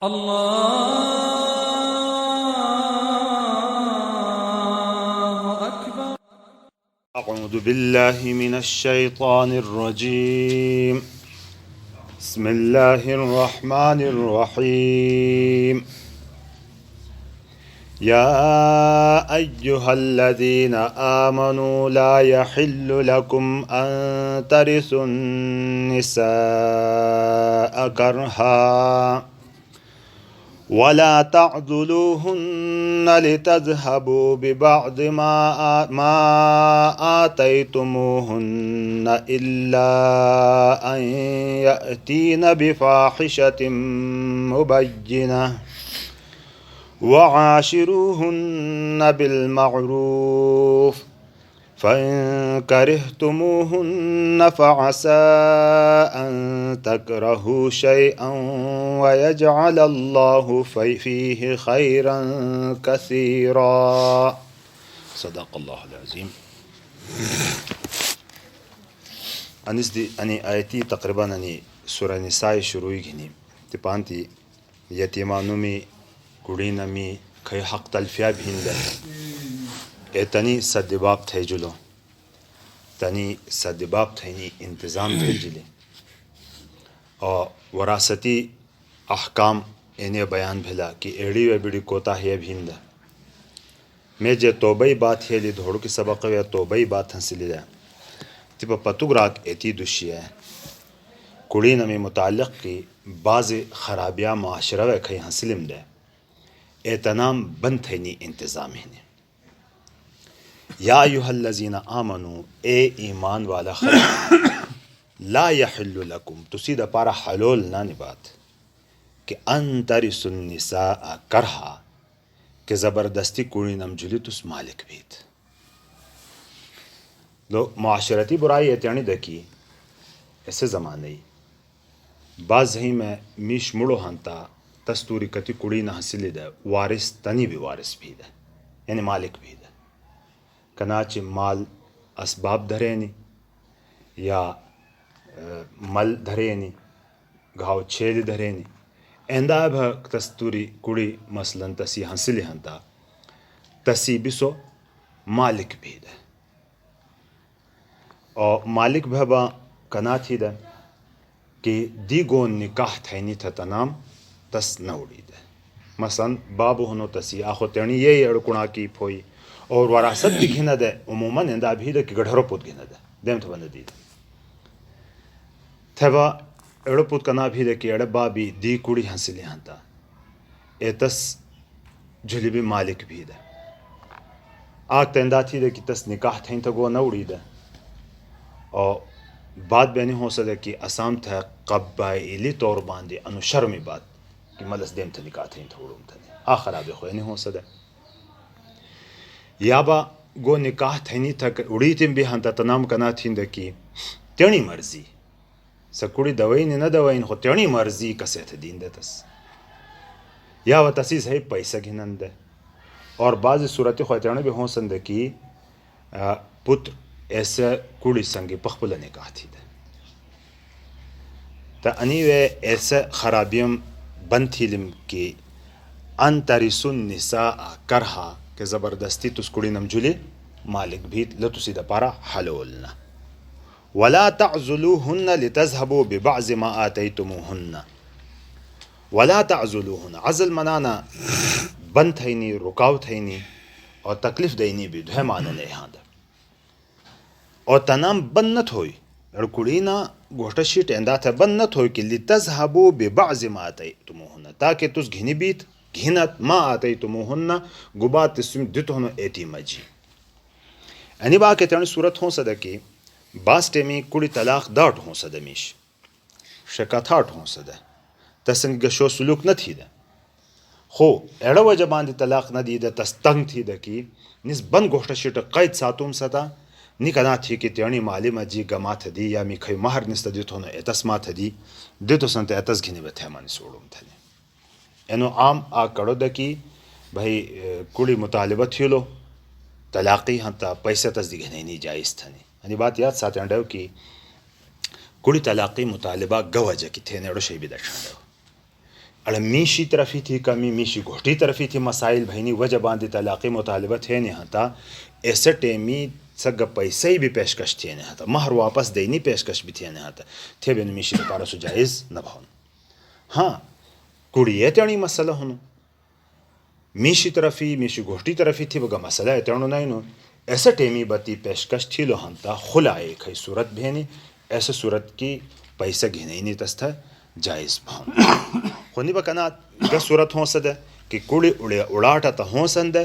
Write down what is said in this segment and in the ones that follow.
الله أكبر. أعوذ بالله من الشيطان الرجيم. بسم الله الرحمن الرحيم. يا أيها الذين آمنوا لا يحل لكم أن ترثوا النساء كرها ولا تعضلوهن لتذهبوا ببعض ما آتيتموهن إلا أن يأتين بفاحشة مبينة وعاشروهن بالمعروف فإن كرهتموهن فعسى أن تكرهوا شيئا ويجعل الله فيه خيرا كثيرا. صدق الله العظيم. أني آيتي تقريبا سورة نساء شروع گنی تپانتی یتیمانومی گڑینمی کئی حق تلفیا بھیندے تنی صدباب تھے جلو تنی صدباب تھینی انتظام تھے جلے اور وراثتی احکام انہیں بیان بھلا کہ ایڑی و بڑی کوتا ہے بھیندہ میں جے توبئی بات ہے لی دھوڑو کی سبق ہے توبئی بات ہنسلی دے تیپا پتوگ راک ایتی دوشی ہے کڑی نمی متعلق کی بعض خرابیاں معاشرہ و کئی ہنسلم دے اعتنام بند تھینی انتظام ہے یا ایوہ الذین آمنو اے ایمان والا خلق لا یحل لکم تسی دا پارا حلول نانی بات کہ ان ترثوا النساء کرہا کہ زبردستی کوڑی نمجلی تس مالک بیت لو معاشرتی برائی اتیانی دکی ایسے زمانے بعض ہی میں میش مڑو ہنتا تستوری کتی کوڑی نہ حسلی دا وارث تنی بھی وارث بھی دا یعنی مالک بھی دا کناچ مال اسباب دھرینی یا مل دھرینی گھاو چھید دھرینی ایندا بھا تستوری کڑی مثلا تسی ہنسلی ہنتا تسی بسو مالک بھی دا اور مالک بھا کنا تھی دا کہ دی گون نکاح تھینی تھا تنام تس نوڑی دا مثلا بابو ہنو تسی آخو تینی یہ اڑکنا کی پھوئی اور وراثت بھی گھنا دے عموماً اندہ بھی دا کہ گڑھرو پوت گھنا دے دیم تھا بند دی تھا اڑو پوت کنا بھی دا کہ اڑ بابی دی کڑی ہنسلی ہنتا اے تس جھلی بھی مالک بھی دا آگ تندہ تھی دا کہ تس نکاح تھین تا گو نوڑی دا اور بات بینی ہو سکتا کہ اسام تھا قبائلی طور باندے انو شرمی بات کہ ملس دیم تھا نکاح تھین تھا اڑوں تھا آخر آبے خوی نہیں ہو سکتا یا با گو نکاح تھینی تھا اڑی تیم بھی ہنتا تنام کنا تھین دا کی تیونی مرضی سکوڑی دوائین نہ دوائین خو تیونی مرضی کسے تھا دین دا تس یا و تسی صحیح پیسہ گھنن دے اور بعض صورتی خواہ تیونی بھی ہوں سند کی پتر ایسا کوڑی سنگی پخپل نکاح تھی دے تا انیوے ایسا خرابیم بند تھیلم کی ان ترثوا النساء کرہا کہ زبردستی تس کڑی نمجلی مالک بھی لتسی دا پارا حلولنا ولا تعزلوہن لتذهبوا ببعض ما آتیتموہن ولا تعزلوہن عزل منانا بند تھینی رکاو تھینی اور تکلیف دینی بھی دوہے معنی نے یہاں دا اور تنام بند نت ہوئی اور کڑینا گوشت شیٹ اندہ تھا بند نت ہوئی کہ لتذهبوا ببعض ما آتیتموہن تاکہ تس گھنی بیت گھنت ما آتیتموہن گبات تسم دتہنو ایتی مجی یعنی با کہ تیانی صورت ہوں سدا کہ باس ٹیمی کڑی طلاق داٹ ہوں سدا میش شکاتھاٹ ہوں سدا تسنگ گشو سلوک نہ تھی دا خو ایڑا وجہ باندی طلاق نہ دی دا تستنگ تھی دا کی نس بند گوشت شیٹ قید ساتوم سدا نی کنا تھی کہ تیانی مالی مجی گما تھا دی یا می کھئی مہر نستا دیتو نو ایتس ما تھا دی دیتو سنتا ایتس گھنی بے تھیمانی سوڑوں تھا دی اینو عام آ کڑو دا کی بھائی کڑی مطالبہ تھیلو طلاقی ہنتا پیسہ تس دی گھنی نہیں جائز تھا نہیں یعنی بات یاد ساتھ انڈاو کی کڑی طلاقی مطالبہ گوجہ کی تھے نیڑو شیبی دا شانداو اڑ میشی طرفی تھی کمی میشی گھوٹی طرفی تھی مسائل بھینی وجہ باندھی طلاقی مطالبت ہے نہیں تھا ایسے ٹیمی سگ پیسے بھی پیشکش تھے نہیں تھا مہر واپس دینی پیشکش بھی تھے نہیں تھے بین میشی پارا سو جائز نہ بھون ہاں کڑی تیانی مسئلہ ہونو میشی طرفی میشی گھوٹی طرفی تھی بگا مسئلہ ہے تیانو نہیں نو ایسے ٹیمی بتی پیشکش تھی لو ہنتا خلائے کھئی صورت بھینی ایسے صورت کی پیسہ گھنے نہیں تستہ جائز بھون خونی بکنا گا صورت ہوں سدے کہ کڑی اڑاٹا تا ہوں سندے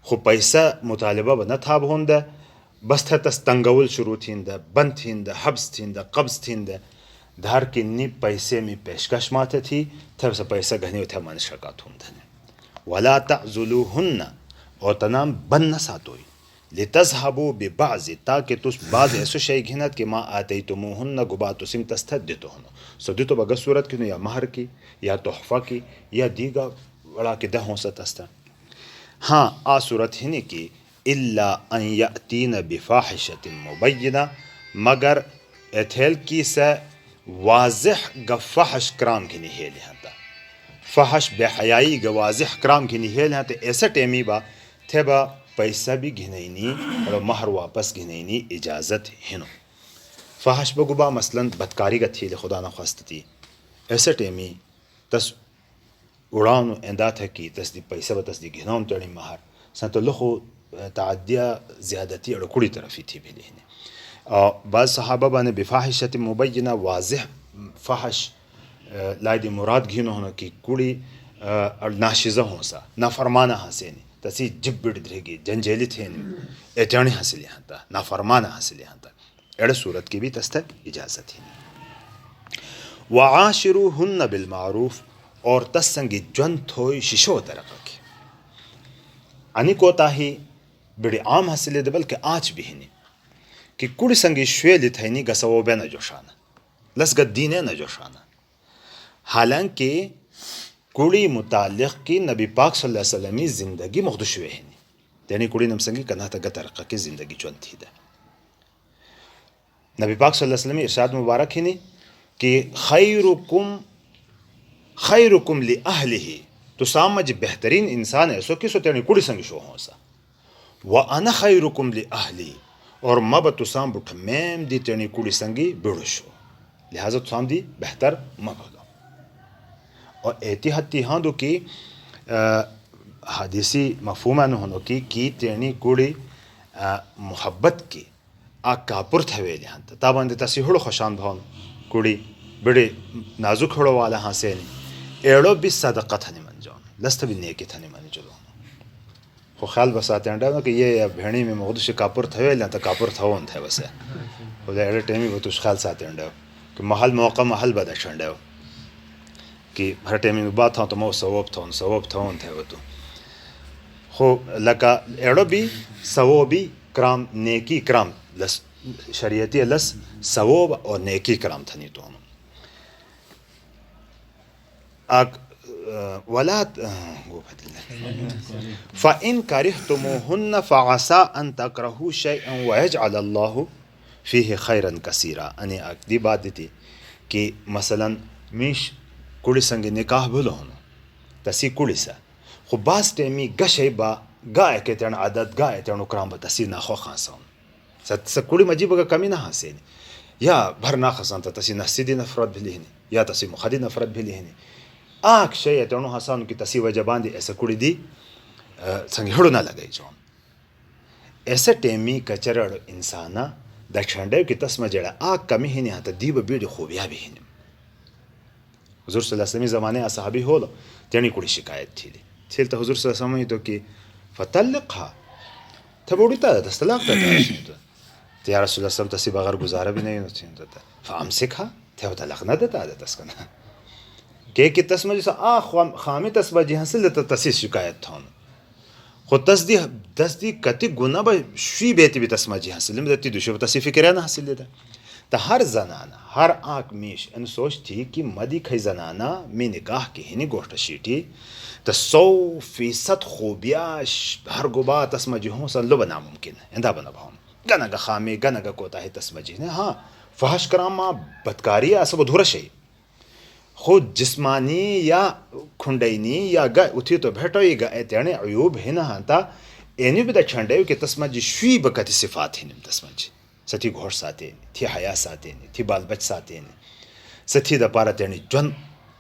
خو پیسہ مطالبہ با نہ تھا بھون دے بس تھا تس تنگول شروع تھین دے بند تھین دے حبس تھین دے قبض تھین دے دھار کنی پیسے میں پیشکش ماتے تھی تھا سے پیسہ گھنے تھا من شکات ہوں دھنے ولا تعذلوہن اور تنام بن نہ ساتوئی لتذهبوا ببعض تاکہ تس بعض ایسو شئی گھنت کہ ما آتیتموہن گبا تسم تستھ دیتو ہنو سو دیتو بگا صورت کنو یا مہر کی یا تحفہ کی یا دیگا وڑا کے دہ ہوں سا تستا ہاں آ صورت ہی نہیں کی الا ان یأتین بفاحشت مبینہ مگر ایتھیل کی سے واضح گا فحش کرام کی نہیں لہتا فحش بے حیائی گا واضح کرام کی نہیں لہتا ایسا ٹیمی با تھے با پیسہ بھی گھنینی اور مہر واپس گھنینی اجازت ہنو فحش بگبا مثلا بدکاری کا تھی خدا نہ خواستتی ایسا ٹیمی تس اڑاؤن اندات ہے کی تس دی پیسہ با تس دی گھناؤن تڑی مہر سنتو لخو تعدیہ زیادتی اور کڑی طرفی تھی بھی لینے بعض صحابہ بانے بفاحشت مبینہ واضح فحش لائے دی مراد گھینو ہونا کی کڑی اور ناشزہ ہوں سا نافرمانہ حسینی تسی جب بڑھ درے گی جنجیلی تھینی ایتیانی حاصل یہاں تا نافرمانہ حاصل یہاں تا ایڑ صورت کی بھی تستہ اجازت ہی وعاشروہن بالمعروف اور تسنگی جن تھوئی ششو ترقہ کی انی کوتا ہی بڑی عام حاصل دے بلکہ آج بھی ہنی کہ کڑی سنگی شویلی تھینی گسو بے نہ جوشانا لس گدینے نہ جوشانا حالانکہ کڑی متعلق کی نبی پاک صلی اللہ علیہ وسلم زندگی مخدش ہوئے ہیں یعنی کڑی نمسنگی کنا تگا ترقہ کی زندگی چون تھی دا نبی پاک صلی اللہ علیہ وسلم ارشاد مبارک ہی کہ خیرکم لأہلہ تو سامج بہترین انسان ایسو کسو تیرنی کڑی سنگی شو ہوں سا وَأَنَا خَيْرُكُمْ لِأَهْلِي اور مب تو سام بٹھ میم دی تیرنی کڑی سنگی بیڑو شو لہذا تو سام دی بہتر مب دو اور احتیاطی ہاں دو کی حدیثی مفہوم انہوں کی تیرنی کڑی محبت کی کاپر تھوے لہاں تابان دیتا سی ہڑو خوشان بھون کڑی بڑے نازک ہڑو والا ہاں سینی ایڑو بھی صدقہ تھنی من جاؤں لست بھی نیکی تھنی من جلو خو خیال بساتے ہیں کہ یہ بھینی میں مغدش کاپر تھوے لہاں تا کاپر تھوون تھے وسے خدا ایڑے ٹیمی بہتوش خیال ساتے ہیں کہ محل موقع محل بدا شنڈے ہو کہ ہر ٹیمی میں بات ہوں تو مو ثواب تھون تھے وہ تو خو لکا ایڑو بھی ثوابی کرام نیکی کرام لس شریعتی لس ثواب اور نیکی کرام تھنی تو ولا فَإِن كَرِهْتُمُوهُنَّ فَعَسَىٰ أَن تَكْرَهُوا شَيْئًا وَيَجْعَلَ اللَّهُ فِيهِ خَيْرًا كَثِيرًا انی دی بات دیتی کہ مثلا میش کڑی سنگ نکاح بھلو ہونو تسی کڑی سا خو باس ٹیمی گشے با گائے کے تیرن عادت گائے تیرن اکرام با تسی ناخو خانسا ہون سا کڑی مجیب گا کمی نہ حسینی یا بھر نا خسان تا تسی نفسی دی نفرت بھی لیہنی یا تسی مخدی نفرت بھی لیہنی آنکھ شئی تیرنو حسانو کی تسی وجہ باندی ایسا کڑی دی سنگی ہڑو نہ لگئی جون ایسا ٹیمی کچرڑ انسانا دا چھنڈے کی تسمہ جڑا آنکھ کمی ہی نہیں آتا دیو بیڑی خوبیاں بھی ہی نہیں حضور صلی اللہ علیہ وسلم زمانے اصحابی ہو لو تیرنی کڑی شکایت تھی لی تھیل تا حضور صلی اللہ علیہ وسلم تو کی فتلقها تا بوڑی تا دستلاق تا تا یا رسول اللہ صلی اللہ علیہ وسلم تسی بغیر گزارا بھی نہیں ہوتا فامسکها تا طلاق نہ دیتا آدھا تسکنا کہ تسمہ جیسا خامی تسمہ جی حاصل دیتا تسی شکایت تھا خود تصدی کتی گناہ با شوی بیتی بھی تسمہ جی حاصل دیتی دوشی با تسی فکرہ نہ حاصل دیتا تا ہر زنانا ہر آنکھ میش ان سوچ تھی کہ مدی کھئی زنانا میں نکاح کی ہنی گوشت شیٹی تا 100% خوبیاش ہر گبا تسمہ جی ہوں سن لو بنا ممکن ہے اندہ بنا بہن گناہ گا خامی گناہ گا کوتا ہے تسمہ جی ہاں فحش کرام بدکاری ہے اسا دھورا شئی خود جسمانی یا کھنڈینی یا گا اتھی تو بھٹوئی گا ایتیانے عیوب ہی نہ ہانتا اینی بھی دا چھنڈے کہ تسمج شوی بکتی صفات ہنم تسمج ستی گھوڑ ساتین تھی حیا ساتین تھی بال بچ ساتین ستی دا پارا تیرنی جن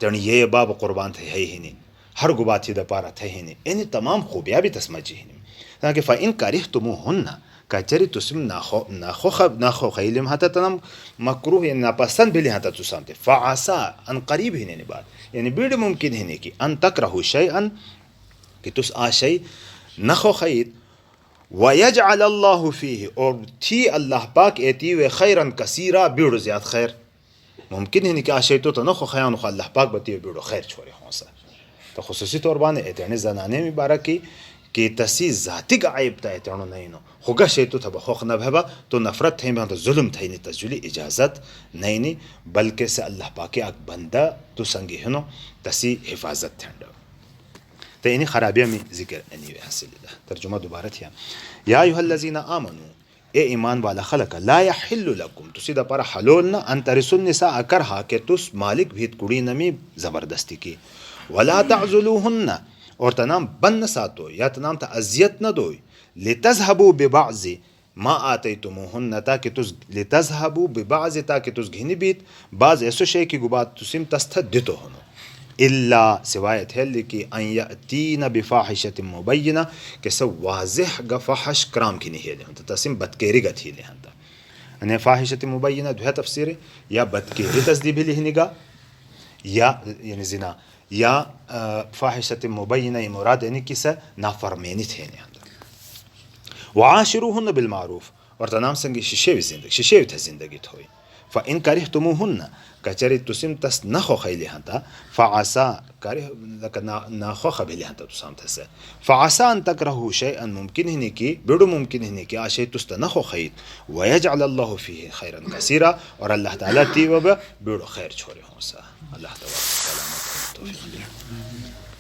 تیرنی یہ باب قربان تھے ہے ہی نہیں ہر گبا تھی دا پارا تھے ہی نہیں اینی تمام خوبیاں بھی تسمجی ہنم تاکہ فَإِن كَرِهْتُمُوهُنَّ کچری تسم ناخو خیلم ہاتا تنم مکروہ یعنی ناپسند بھی لہاتا تسامتے فعاسا ان قریب ہی نہیں بات یعنی بیڑ ممکن ہی نہیں کہ ان تکرہو شیئن کہ تس آشی نخو خید وَيَجْعَلَ اللَّهُ فِيهِ اور تھی اللہ پاک ایتی و خیرن کثیرہ بیڑ زیاد خیر ممکن ہی نہیں کہ آشی تو نخو خیان خو اللہ پاک بتی و بیڑ خیر چھوڑے ہوں سا تو خصوصی طور بانے ایتیانے زنانے میں بارکی کہ تسی ذاتی کا عیب تا ایتیانو نہیں نو خوگا شیطو تھا بخوخ نبھبا تو نفرت تھیں بہن تو ظلم تھیں نہیں تجلی اجازت نہیں بلکہ سے اللہ پاکی اک بندہ تو سنگی ہنو تسی حفاظت تھیں تو انہی خرابیہ میں ذکر انہی حاصل دا ترجمہ دوبارہ تھیا یا ایوہ الذین آمنو اے ایمان والا خلق لا یحل لکم تسی دا پارا حلولنا ان ترسل نساء کرہا کہ تس مالک بھیت کڑی نمی زبردستی کی ولا تعذلوہن اور تنام بن نہ ساتو یا تنام تا اذیت نہ دوئی لتذهبوا ببعض ما آتیتموہن تاکہ تس لتذهبوا ببعض تاکہ تس گھنی بیت بعض ایسو شے کی گبات تسیم تستھ دیتو ہنو الا سوایت ہے لیکی ان یأتین بفاحشت مبینہ کہ سو واضح گا فحش کرام کی نہیں ہے تسیم بدکیری گا تھی لہنتا انہیں فاحشت مبینہ دوہا تفسیر یا بدکیری تصدیبی لہنی گا یا یعنی زنا یا فاحشت مبینہ مراد یعنی کسا نافرمینی تھے وعاشروہن بالمعروف اور تنام سنگی ششیوی تھا زندگی تھوئی فَإِن كَرِهْتُمُوهُنَّ کچری تسم تس نخو خیلی ہنتا فعسا نخو خبیلی ہنتا تسام تسا فعسا ان تکرہو شیئن ممکن ہی کی بیڑو ممکن ہی کی آشی تست نخو خید ویجعل اللہ فیہ خیرن کثیرا اور اللہ تعالیٰ تیوبا بیڑو خیر چھوڑے ہوں سا اللہ تعالیٰ سلامت توفیق